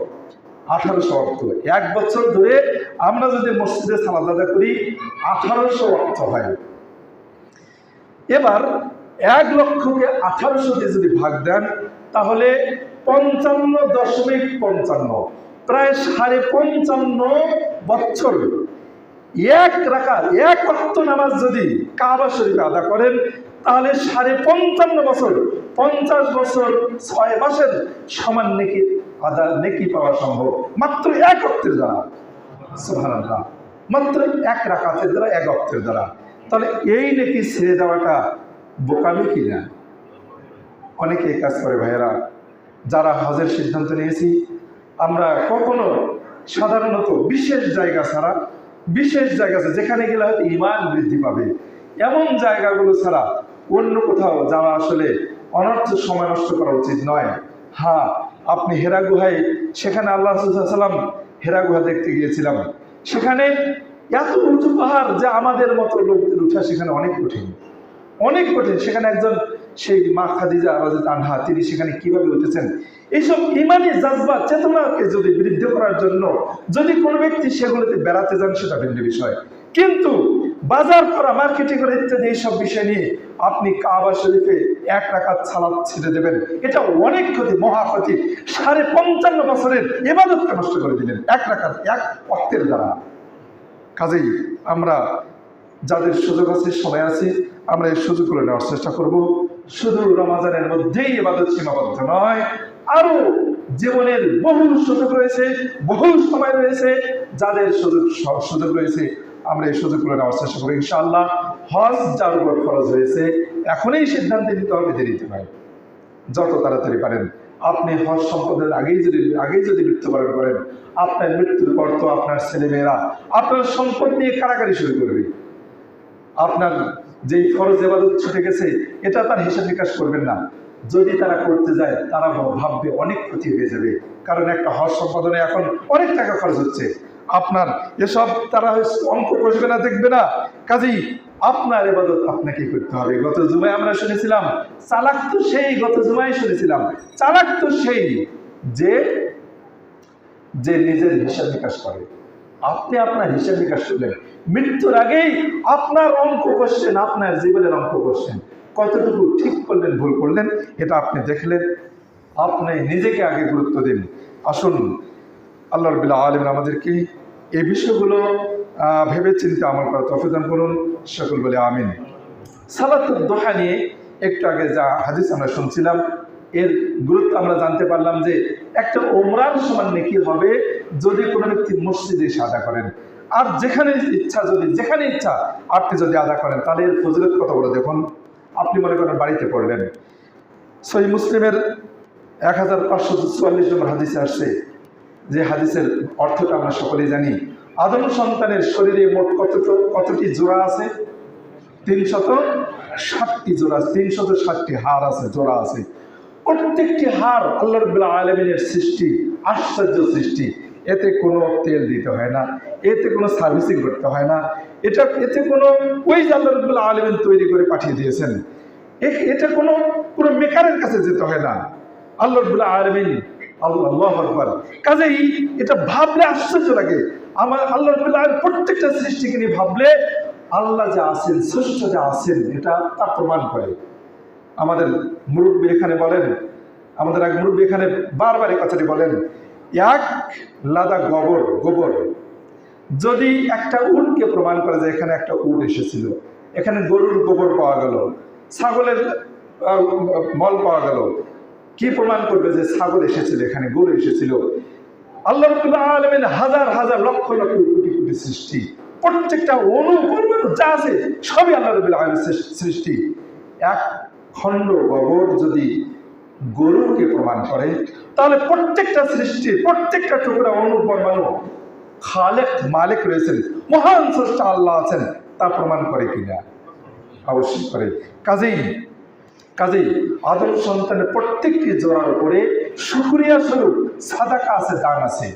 ওয়াক্ত। 1 বছর ধরে আমরা যদি মসজিদে সালাত আদা করি 1800 ওয়াক্ত হয়। এবার 1 লক্ষকে 1800 দিয়ে যদি ভাগ দেন তাহলে 55.55, প্রায় 55.5 বছর 1 রাকাত 1 ওয়াক্ত নামাজ যদি কাবা শরীফে আদা করেন তাহলে 55.5 বছর, 50 বছর 6 মাসের সমান নেকি পাওয়া সম্ভব মাত্র 1 ওয়াক্তের দ্বারা। সুবহানাল্লাহ, মাত্র 1 রাকাতের দ্বারা, 1 ওয়াক্তের দ্বারা। তাহলে এই নেকি ছেড়ে দেওয়াটা বোকামি কিনা? অনেকে এই কাজ করে ভাইয়েরা। যারা হজের সিদ্ধান্ত নিয়েছি আমরা কখনো সাধারণত বিশেষ জায়গা ছাড়া, বিশেষ জায়গা আছে যেখানে গেলে হয়তো ঈমান বৃদ্ধি পাবে, এমন জায়গাগুলো ছাড়া অন্য কোথাও যাওয়া আসলে অনর্থ সময় নষ্ট করা উচিত নয়। হ্যাঁ, আপনি হেরা গুহায়, সেখানে আল্লাহ রাসূল সাল্লাল্লাহু আলাইহি ওয়াসাল্লাম হেরা গুহা দেখতে গিয়েছিলাম। সেখানে এত উঁচু পাহাড় যে আমাদের মতো লোকদের উঠা সেখানে অনেক কঠিন, অনেক কঠিন। সেখানে একজন সেই মা খাদিজা রাদিয়াল্লাহু আনহা, তিনি সেখানে কিভাবে উঠেছেন। এইসব ইমানি জাজবা চেতনাকে যদি বৃদ্ধি করার জন্য যদি কোনো ব্যক্তি সেগুলোতে বেড়াতে যান, সেটা ভিন্ন বিষয়। কিন্তু বাজার করা, মার্কেটিং করা ইত্যাদি এইসব বিষয় নিয়ে আপনি কাবা শরীফে 1 রাকাত সালাত ছেড়ে দেবেন, এটা অনেক ক্ষতি, মহা ক্ষতি। 55 বছরের ইবাদতকে নষ্ট করে দিলেন 1 রাকাত, 1 ওয়াক্তের দ্বারা। কাজেই আমরা যাদের সুযোগ আছে, সময় আছে, আমরা এই সুযোগগুলো নেওয়ার চেষ্টা করব। শুধু রমজানের মধ্যেই ইবাদত সীমাবদ্ধ নয়, আরো জীবনের বহু সুযোগ রয়েছে, বহু সময় রয়েছে। যাদের সুযোগ রয়েছে আমরা এই সুযোগগুলো নেওয়ার চেষ্টা করি ইনশাআল্লাহ। হজ যার উপর খরচ হয়েছে, এখনই সিদ্ধান্ত নিতে হবে, দেরিতে নয়, যত তাড়াতাড়ি পারেন। আপনি হজ সম্পদের আগেই যদি মৃত্যুবরণ করেন, আপনার মৃত্যুর পর তো আপনার ছেলেমেয়েরা আপনার সম্পদ নিয়ে কারাকারি শুরু করবে। আপনার যেই ফরজ ইবাদত ছুটে গেছে, এটা তার হিসাব নিকাশ করবেন না। যদি তারা করতে যায়, তারা ভাববে অনেক ক্ষতি হয়ে যাবে, কারণ একটা হজ সম্পাদনে এখন অনেক টাকা খরচ হচ্ছে। আপনার এসব তারা অঙ্ক কষবে না, দেখবে না। কাজেই আপনার ইবাদত আপনাকে করতে হবে। গত জুমায় আমরা শুনেছিলাম, চালাক তো সেই, গত জুমায় শুনেছিলাম, চালাক তো সেই যে নিজের হিসাব নিকাশ করে। আপনি আপনার হিসাব নিকাশ করলেন, মৃত্যুর আগেই আপনার অঙ্ক করছেন, আপনার জীবনের অঙ্ক করছেন, কতটুকু ঠিক করলেন, ভুল করলেন, এটা আপনি দেখলেন। আপনি নিজেকে আগে গুরুত্ব দিন। আসুন, আল্লাহ রাব্বুল আলামিন আমাদেরকে এই বিষয়গুলো ভেবে চিন্তে আমল করার তৌফিক দান করুন। সকল বলে আমিন। সালাতুদ দুহা নিয়ে একটু আগে যা হাদিস আমরা শুনছিলাম, এর গুরুত্ব আমরা জানতে পারলাম যে একটা ওমরার সমান নেকি হবে যদি কোনো ব্যক্তি মসজিদে এসে আদা করেন। আর যেখানে ইচ্ছা আপনি যদি আদা করেন, তাহলে এর ফজিলত কত বড় দেখুন। আপনি মনে করেন বাড়িতে পড়লেন, সহিহ মুসলিমের 1544 নম্বর হাদিসে আসছে, যে হাদিসের অর্থটা আমরা সকলেই জানি। আদম সন্তানের শরীরে মোট কতটি জোড়া আছে? 360টি জোড়া, 360টি হাড় আছে, জোড়া আছে। প্রত্যেকটি হাড় আল্লাহ রাব্বুল আলামিনের সৃষ্টি, আশ্চর্য সৃষ্টি। এতে কোনো তেল দিতে হয় না, এতে কোনো সার্ভিসিং করতে হয় না, এতে কোনো ওই যে আল্লাহ রাব্বুল আলামিন তৈরি করে পাঠিয়ে দিয়েছেন, এটা কোনো মেকারের কাছে যেতে হয় না। আল্লাহ রাব্বুল আলামিন, আল্লাহু আকবার। কাজেই এটা ভাবলে আশ্চর্য লাগে। আমার আল্লাহ রাব্বুল আলামিন প্রত্যেকটা সৃষ্টিকে নিয়ে ভাবলে আল্লাহ যা আছেন, শ্রেষ্ঠ যা আছেন, এটা তা প্রমাণ করে। আমাদের মুরব্বী এখানে বলেন, আমাদের এক মুরব্বী এখানে বারবার এই কথাটি বলেন, 1 লাদা গোবর যদি একটা উটকে প্রমাণ করে যে এখানে একটা উট এসেছিল, এখানে গরুর গোবর পাওয়া গেল, ছাগলের মল পাওয়া গেল, কি প্রমাণ করবে যে ছাগল এসেছিল, এখানে গরু এসেছিল? আল্লাহ রাব্বুল আলামিন হাজার হাজার লক্ষ লক্ষ কোটি কোটি সৃষ্টি, প্রত্যেকটা অণু পরমাণু যা আছে সবই আল্লাহ রাব্বুল আলামিনের সৃষ্টি। 1 খণ্ড গোবর যদি গরুকে প্রমাণ করে, তাহলে প্রত্যেকটা সৃষ্টি, প্রত্যেকটা টুকরা অণু পরমাণু খালেক, মালিক রয়েছেন, মহান স্রষ্টা আল্লাহ আছেন, তা প্রমাণ করে কিনা? অবশ্যই করে। কাজেই আদম সন্তানের প্রত্যেকটি জোড়ার উপরে শুকরিয়া স্বরূপ সাদাকা আছে, দান আছে।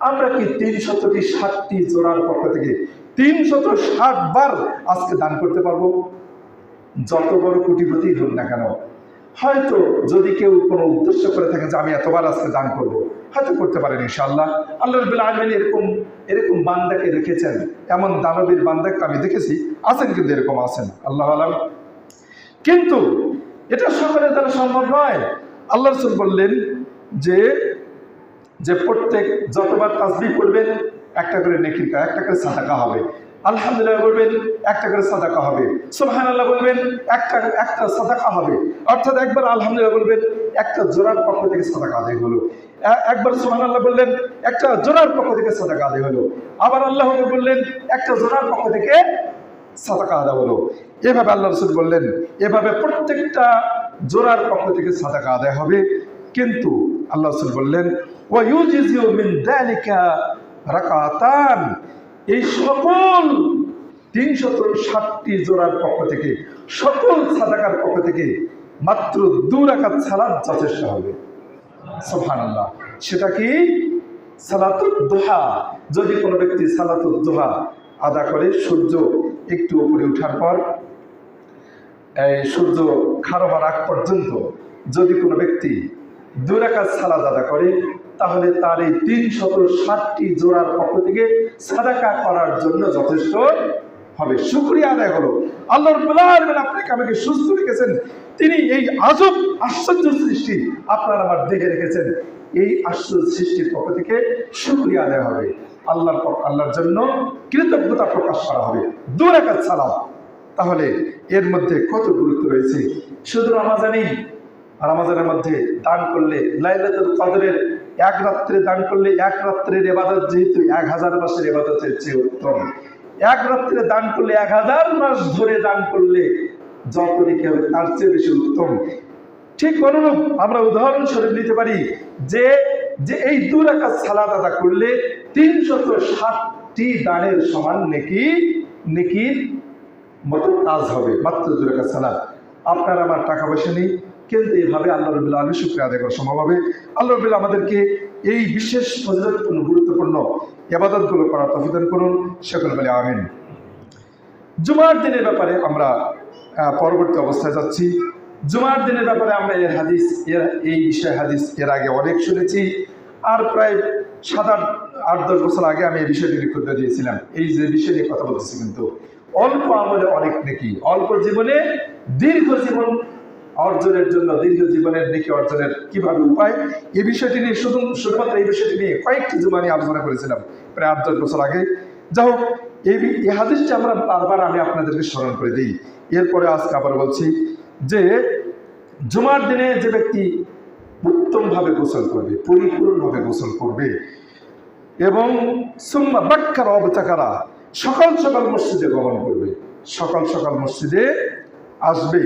আমরা কি 360টি জোড়ার পক্ষ থেকে 360 বার আজকে দান করতে পারবো? যত বড় কোটিপতি হোক না কেন, হয়তো যদি কেউ কোনো উদ্দেশ্য করে থাকেন যে আমি এতবার আজকে দান করব, হয়তো করতে পারেন ইনশাআল্লাহ। আল্লাহ রাব্বুল আলামিন এরকম বান্দাকে রেখেছেন, এমন দানবীর বান্দাকে আমি দেখেছি, আছেন, কিন্তু এরকম আছেন, আল্লাহ আলাম। কিন্তু এটা সকলের দ্বারা সম্ভব নয়। আল্লাহ রাসূল বললেন যে প্রত্যেক যতবার তাসবিহ করবেন একটা করে নেকির কাজ, একটা করে সাদাকা হবে। আলহামদুলিল্লাহ বলবেন, একটা করে সাদাকা হবে। সুবহানাল্লাহ বলবেন, একটা সাদাকা হবে। অর্থাৎ একবার আলহামদুলিল্লাহ বলবেন, একটা জোড়ার পক্ষ থেকে সাদাকা আদায় হলো। একবার সুবহানাল্লাহ বললেন, একটা জোড়ার পক্ষ থেকে সাদাকা আদায় হলো। আবার আল্লাহু আকবার বললেন, একটা জোড়ার পক্ষ থেকে সাদাকা আদায় হলো। এভাবে আল্লাহ রাসূল বললেন, এভাবে প্রত্যেকটা জোড়ার পক্ষ থেকে সাদাকা আদায় হবে। কিন্তু আল্লাহ রাসূল বললেন, ওয়া ইউজিজু মিন যালিকা রাকাতান, এই সকল 360টি জোড়ার পক্ষ থেকে, সকল সাদাকার পক্ষ থেকে মাত্র 2 রাকাত সালাত যথেষ্ট হবে। সুবহানাল্লাহ। সেটা কি? সালাতুদ দুহা। যদি কোনো ব্যক্তি সালাতুদ দুহা আদা করে সূর্য একটু উপরে ওঠার পর, এই সূর্য খাড়া হওয়ার আগ পর্যন্ত যদি কোনো ব্যক্তি 2 রাকাত সালাত আদা করে, তাহলে তার এই 360টি জোড়ার পক্ষ থেকে সাদাকা করার জন্য যথেষ্ট হবে। শুকরিয়া আদায় হলো। আল্লাহ রাব্বুল আলামিন আপনাকে আমাকে সুস্থ রেখেছেন, তিনি এই আজব আশ্চর্য সৃষ্টি আপনার আমার দেখে রেখেছেন। এই আশ্চর্য সৃষ্টির পক্ষ থেকে শুকরিয়া আদায় হবে, আল্লাহর জন্য কৃতজ্ঞতা প্রকাশ করা হবে। 2 রাকাত সালাত, তাহলে এর মধ্যে কত গুরুত্ব রয়েছে। শুধু রমাজানেই, রমাজানের মধ্যে দান করলে, লাইলাতুল কদরের 1 রাত্রে দান করলে, 1 রাত্রের ইবাদত যেহেতু 1000 মাসের ইবাদতের চেয়ে উত্তম, 1 রাত্রে দান করলে 1000 মাস ধরে দান করলে যত নেকি হবে তার চেয়ে বেশি উত্তম। ঠিক অনুরূপ আমরা উদাহরণস্বরূপ নিতে পারি যে যে এই 2 রাকাত সালাত আদা করলে 360টি দানের সমান নেকির মতো কাজ হবে। মাত্র 2 রাকাত সালাত। আপনার আমার টাকা পয়সা নেই, কিন্তু এইভাবে আল্লাহ রাব্বুল আলামিন শুকরিয়া আদায় করা সম্ভব হবে। আল্লাহ রাব্বুল আমাদেরকে এই বিশেষ ফজিলতপূর্ণ গুরুত্বপূর্ণ ইবাদতগুলো করার তৌফিক দান করুন। সকলে বলে আমিন। জুমার দিনের ব্যাপারে আমরা পরবর্তী অবস্থায় যাচ্ছি। জুমার দিনের ব্যাপারে আমরা এই বিষয়ে হাদিস এর আগে অনেক শুনেছি, আর প্রায় 7-8-10 বছর আগে আমি এই বিষয়টি খুতবা দিয়েছিলাম। এই যে বিষয় নিয়ে কথা বলতেছি, কিন্তু অল্প আমলে অনেক নেকি, অল্প জীবনে দীর্ঘ জীবন অর্জনের জন্য, দীর্ঘ জীবনের নেকি অর্জনের কিভাবে উপায়, এই বিষয়টি নিয়ে শুধুমাত্র এই বিষয়টি নিয়ে কয়েকটি জুমা নিয়ে আলোচনা করেছিলাম প্রায় 8-10 বছর আগে। যাই হোক, এই হাদিসটা আমরা বারবার আমি আপনাদেরকে স্মরণ করে দিই। এরপরে আজকে আবার বলছি যে জুমার দিনে যে ব্যক্তি উত্তমভাবে গোসল করবে, পরিপূর্ণভাবে গোসল করবে এবং সুম্মা বাক্কারা অবতাকারা, সকাল সকাল মসজিদে গমন করবে, সকাল সকাল মসজিদে আসবে,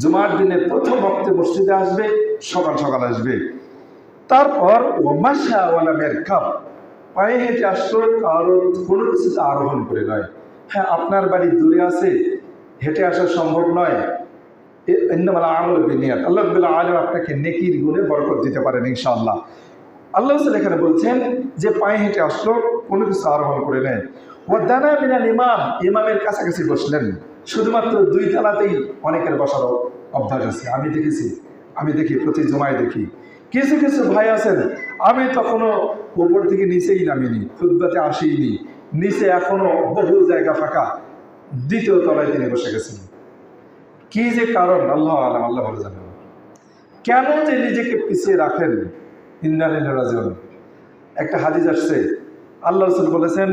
জুমার দিনে প্রথম ওয়াক্তে মসজিদে আসবে, সকাল সকাল আসবে। তারপর ওয়ামাশা ওয়ালা মেরকাব, পায়ে হেঁটে আসলো, কারণ কোনো কিছুতে আরোহণ করে নয়। হ্যাঁ, আপনার বাড়ি দূরে আছে, হেঁটে আসা সম্ভব নয়, ইন্নামাল আমালু বিন্নিয়াত। আল্লাহ রাব্বুল আলামিন আপনাকে নেকির গুণে বরকত দিতে পারেন ইনশাআল্লাহ। আল্লাহ রাসূল এখানে বলছেন যে পায়ে হেঁটে আসলো, কোনো কিছু আরোহণ করে নেয়। ওয়াদানা মিনাল ইমাম, ইমামের কাছাকাছি বসলেন। শুধুমাত্র 2 তলাতেই অনেকের বসার অভ্যাস আছে, আমি দেখি প্রতি জুমায় দেখি। কিছু কিছু ভাই আছেন, আমি তখনও উপর থেকে নিচেই নামিনি, খুতবাতে আসিনি, নিচে এখনো বহু জায়গা ফাঁকা, 2য় তলায় তিনি বসে গেছেন। কি যে কারণ আল্লাহ আলাম, আল্লাহ ভালো জানেন। কেন যে নিজেকে পিছিয়ে রাখেন? ইন্না লিল্লাহি ওয়া ইন্না ইলাইহি রাজিউন। একটা হাদিস আসছে, আল্লাহ রাসূল বলেছেন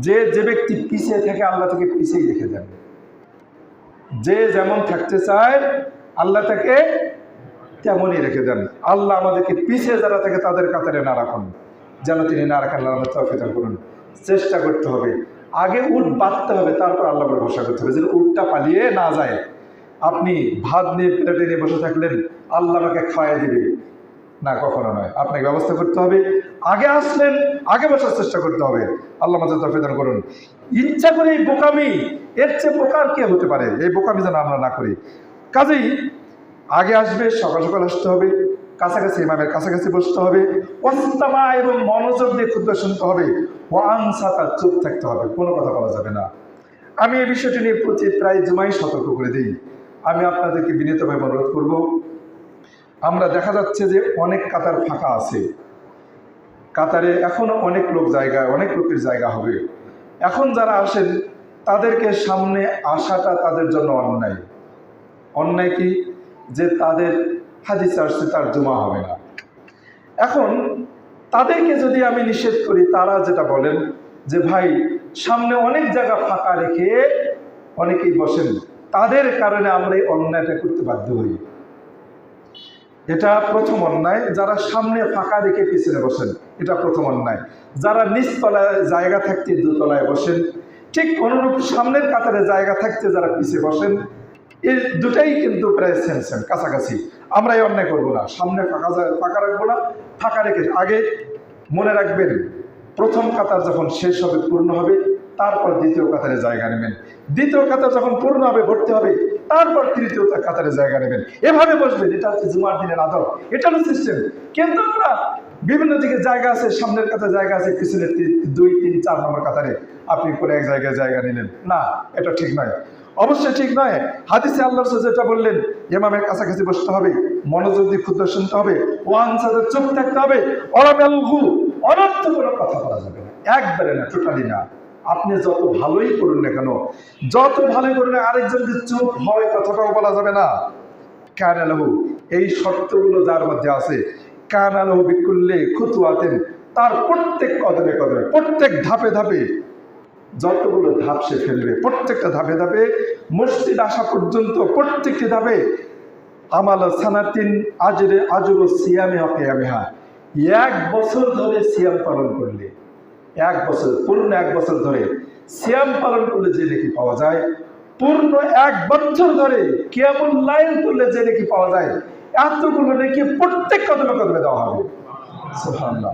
যে ব্যক্তি পিছিয়ে থাকে আল্লাহ তাকে পিছিয়েই রেখে দেন। যে যেমন থাকতে চায় আল্লাহ তাকে তেমনই রেখে দেন। আল্লাহ আমাদেরকে পিছিয়ে যারা থাকে তাদের কাতারে না রাখুন, যেন তিনি না রাখেন। আল্লাহ তৌফিক দান করুন। চেষ্টা করতে হবে, আগে উট বাঁধতে হবে, তারপর আল্লাহর উপর ভরসা করতে হবে, যেন উটটা পালিয়ে না যায়। আপনি ভাত নিয়ে প্লেটে নিয়ে বসে থাকলেন, আল্লাহ আমাকে খাওয়াই দিবে না, কখনো নয়। আপনাকে ব্যবস্থা করতে হবে, আগে আসলেন, আগে বসার চেষ্টা করতে হবে। আল্লাহ আমাদের তৌফিক দান করুন। ইচ্ছা করে এই বোকামি, এর চেয়ে বোকার কে হতে পারে? এই বোকামি যেন আমরা না করি। কাজেই আগে আসবে, সকাল সকাল আসতে হবে, কাছাকাছি ইমামের কাছাকাছি বসতে হবে, ওয়াস্তামা এবং মনোযোগ দিয়ে খুতবা শুনতে হবে, ওয়ানসাতা, চুপ থাকতে হবে, কোনো কথা বলা যাবে না। আমি এই বিষয়টি নিয়ে প্রায় জুমাই সতর্ক করে দিই। আমি আপনাদেরকে বিনীতভাবে অনুরোধ করব, আমরা দেখা যাচ্ছে যে অনেক কাতার ফাঁকা আছে, কাতারে এখনো অনেক লোকের জায়গা হবে। এখন যারা আসেন তাদেরকে সামনে আসাটা তাদের জন্য অন্যায়। অন্যায় কি? যে তাদের হাদিসে আসছে তার জুমা হবে না। এখন তাদেরকে যদি আমি নিষেধ করি, তারা যেটা বলেন যে ভাই সামনে অনেক জায়গা ফাঁকা রেখে অনেকেই বসেন, তাদের কারণে আমরা এই অন্যায়টা করতে বাধ্য হই। এটা প্রথম অন্যায়। যারা সামনে ফাঁকা রেখে পিছনে বসেন, এটা প্রথম অন্যায়। যারা নিচতলায় জায়গা থাকতে 2 তলায় বসেন, ঠিক অনুরূপ সামনের কাতারে জায়গা থাকতে যারা পিছিয়ে বসেন, এই দুটাই কিন্তু প্রায় সেম কাছাকাছি। আমরা এই অন্যায় করবো না, সামনে ফাঁকা রাখবো না, ফাঁকা রেখে আগে মনে রাখবেন, প্রথম কাতার যখন শেষ হবে, পূর্ণ হবে, তারপর 2য় কাতারে জায়গা নেবেন। 2য় কাতার যখন পূর্ণ হবে, ভর্তি হবে, তারপর তৃতীয় কাতারে জায়গা নেবেন, এভাবে বসবেন। এটা হচ্ছে জুমার দিনের আদব, এটা হলো সিস্টেম। কিন্তু আমরা বিভিন্ন দিকে জায়গা আছে, সামনের কাতারে জায়গা আছে, পিছনের 2, 3, 4 নম্বর কাতারে আপনি কোনো এক জায়গায় জায়গা নিলেন না, এটা ঠিক নয়, অবশ্যই ঠিক নয়। হাদিসে আল্লাহ রাসূল যেটা বললেন, ইমামের কাছাকাছি বসতে হবে, মনোযোগ দিয়ে খুতবা শুনতে হবে, ওয়ানসাদে চুপ থাকতে হবে, অরামেলহু, অনর্থ কোনো কথা বলা যাবে না, একবারে না, টোটালি না। আপনি যত ভালোই করুন না কেন, যত ভালোই করুন না, আরেকজনকে চুপ হয় কথাটাও বলা যাবে না। কানালহু, এই শর্তগুলো যার মধ্যে আছে, কানালহু বিকুল্লে খুতুয়াতেন, তার প্রত্যেক কদমে কদমে, প্রত্যেক ধাপে ধাপে, যতগুলো ধাপ সে ফেলবে, প্রত্যেকটা ধাপে ধাপে মসজিদ আসা পর্যন্ত, প্রত্যেকটি ধাপে আমাল সানাতিন আজরে আজর সিয়ামে অকেয়ামেহা, 1 বছর ধরে সিয়াম পালন করলে, 1 বছর, পূর্ণ 1 বছর ধরে সিয়াম পালন করলে যে নেকি পাওয়া যায়, পূর্ণ 1 বছর ধরে কিয়ামুল লাইল করলে যে নেকি পাওয়া যায়, এতগুলো নেকি প্রত্যেক কদমে কদমে দেওয়া হবে। সুবহানাল্লাহ,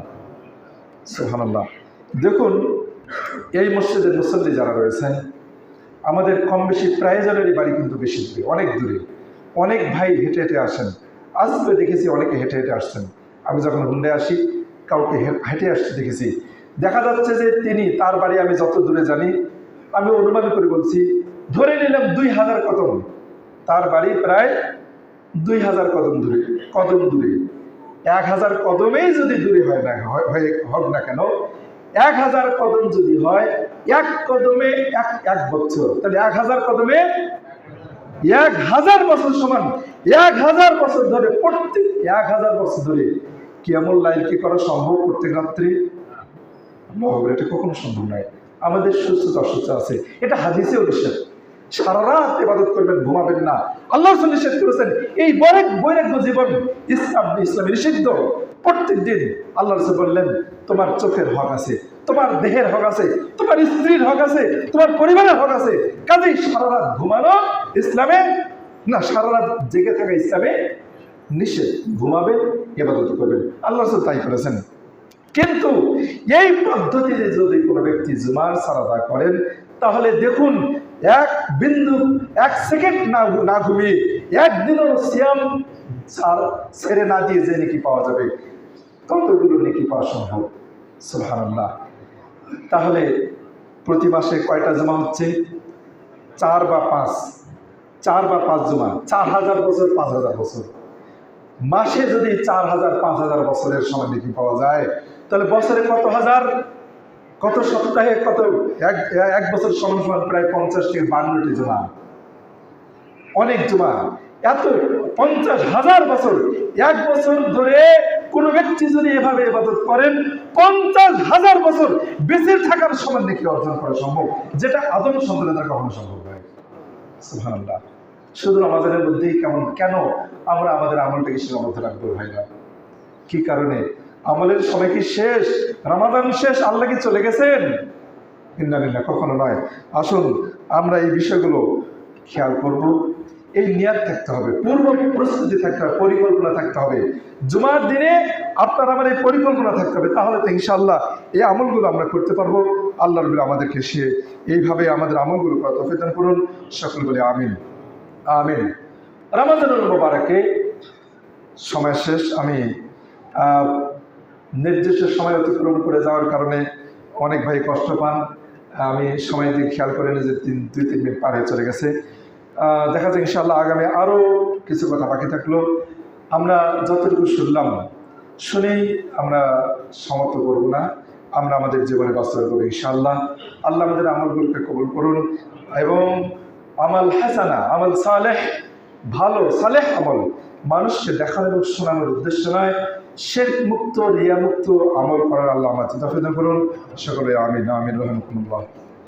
সুবহানাল্লাহ। দেখুন, এই মসজিদের মুসল্লি যারা রয়েছেন, আমাদের কম বেশি প্রায় জনেরই বাড়ি কিন্তু বেশি দূরে, অনেক দূরে। অনেক ভাই হেঁটে হেঁটে আসেন, আজকে দেখেছি অনেকে হেঁটে হেঁটে আসছেন। আমি যখন হুন্ডায় আসি, কাউকে হেঁটে আসতে দেখেছি। দেখা যাচ্ছে যে তার বাড়ি, আমি যত দূরে জানি, আমি অনুমান করে বলছি, ধরে নিলাম 2000 কদম, তার বাড়ি প্রায় 2000 কদম দূরে। 1000 কদমেই যদি দূরে হয় না, হোক না কেন, 1000 কদম যদি হয়, 1 কদমে 1 বছর, তাহলে 1000 কদমে 1000 বছর সমান। 1000 বছর ধরে, প্রত্যেক 1000 বছর ধরে কিয়ামুল লাইল কি করা সম্ভব? প্রত্যেক রাত্রি? এটা কখনো সম্ভব নয়। আমাদের সুস্থতা অসুস্থ আছে, এটা হাদিসেও নিষেধ। সারা রাত ইবাদত করবেন, ঘুমাবেন না, আল্লাহ রাসূল নিষেধ করেছেন। এই বৈরাগ্য জীবন ইসলামে নিষিদ্ধ। প্রত্যেক দিন আল্লাহ রাসূল বললেন, তোমার চোখের হক আছে, তোমার দেহের হক আছে, তোমার স্ত্রীর হক আছে, তোমার পরিবারের হক আছে। কাজেই সারা রাত ঘুমানো ইসলামে না, সারা রাত জেগে থাকা ইসলামে নিষেধ। ঘুমাবেন, ইবাদত করবেন, আল্লাহ রাসূল তাই করেছেন। কিন্তু এই পদ্ধতিতে যদি কোনো ব্যক্তি জুমার সারাদা করেন, তাহলে দেখুন, 1 সেকেন্ড না ঘুমিয়ে, একদিনও সিয়াম ছেড়ে না দিয়ে যে নেকি পাওয়া যাবে, কতগুলো নেকি পাওয়া সম্ভব। সুবহানাল্লাহ। তাহলে প্রতি মাসে কয়টা জমা হচ্ছে? 4 বা 5 জমা, 4000 বছর, 5000 বছর। মাসে যদি 4000, 5000 বছরের সময় নেকি পাওয়া যায়, তাহলে বছরে কত হাজার, কত সপ্তাহে, কত, 1 বছর সমান প্রায় 50 থেকে 52টি জমা, অনেক জমা। এত 50,000 বছর, 1 বছর ধরে কোনো ব্যক্তি যদি এভাবে ইবাদত করেন, 50,000 বছর বেঁচে থাকার সময় নাকি অর্জন করা সম্ভব, যেটা আদম সন্তানের কখনো সম্ভব নয়। সুবহানাল্লাহ। শুধু রমাদানের মধ্যেই কেন আমরা আমাদের আমলটাকে সীমাবদ্ধ রাখবো ভাইরা? কি কারণে? আমলের সময় কি শেষ? রমাদান শেষ, আল্লাহ কি চলে গেছেন? ইন্নালিল্লাহ, কখনো নয়। আসুন আমরা এই বিষয়গুলো খেয়াল করব। এই নিয়াত থাকতে হবে, পূর্ব প্রস্তুতি থাকতে হবে, পরিকল্পনা থাকতে হবে। জুমার দিনে আপনার আমার এই পরিকল্পনা থাকতে হবে, তাহলে তো ইনশাআল্লাহ এই আমলগুলো আমরা করতে পারবো। আল্লাহ রাব্বুল আমাদেরকে সে এইভাবে আমাদের আমলগুলো করা তৌফিক দান করুন। সকল বলে আমিন, আমিন। রমাদানুল মুবারকে সময় শেষ। আমি নির্দিষ্ট সময় অতিক্রম করে যাওয়ার কারণে অনেক ভাই কষ্ট পান। আমি সময় দিয়ে খেয়াল করে নিয়ে যে 2-3 মিনিট পার হয়ে চলে গেছে। দেখা যায় ইনশাআল্লাহ আগামী আরও কিছু কথা বাকি থাকলো। আমরা যতটুকু শুনলাম, শুনেই আমরা সমাপ্ত করব না, আমরা আমাদের জীবনে বাস্তবায়ন করব ইনশাআল্লাহ। আল্লাহ আমাদের আমলগুলোকে কবুল করুন এবং আমাল হাসানা, আমল সালেহ, ভালো সালেহ আমল মানুষকে দেখানো এবং শোনানোর উদ্দেশ্য নয়, শিরক মুক্ত, রিয়া মুক্ত আমল করার আল্লাহ আমাদের তৌফিক দান করুন। সকলে আমিন, আমিন। রাহমাকুমুল্লাহ।